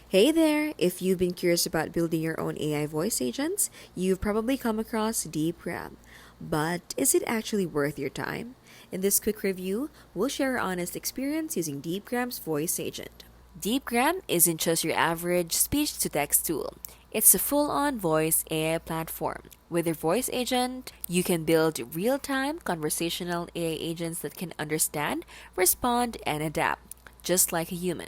Hey there! If you've been curious about building your own AI voice agents, you've probably come across Deepgram. But is it actually worth your time? In this quick review, we'll share our honest experience using Deepgram's voice agent. Deepgram isn't just your average speech to text tool. It's a full on voice AI platform. With your voice agent, you can build real time conversational AI agents that can understand, respond, and adapt, just like a human.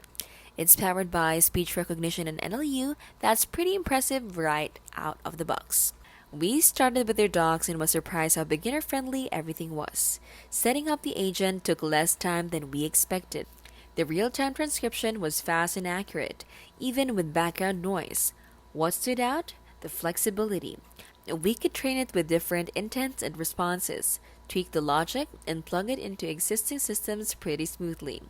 It's powered by speech recognition and NLU. That's pretty impressive right out of the box. We started with their docs and was surprised how beginner friendly everything was. Setting up the agent took less time than we expected. The real time transcription was fast and accurate, even with background noise. What stood out? The flexibility. We could train it with different intents and responses, tweak the logic, and plug it into existing systems pretty smoothly.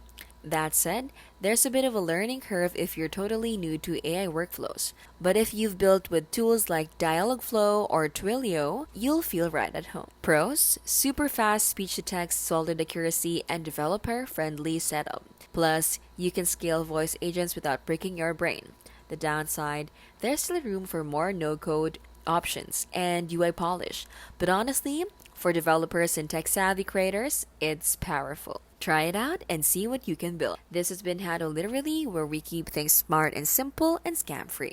That said, there's a bit of a learning curve if you're totally new to AI workflows. But if you've built with tools like Dialogflow or Twilio, you'll feel right at home. Pros: super fast speech to text, solid accuracy, and developer friendly setup. Plus, you can scale voice agents without breaking your brain. The downside: there's still room for more no code options and UI polish. But honestly, for developers and tech savvy creators, it's powerful. Try it out and see what you can build. This has been How to Literally, where we keep things smart and simple and scam free.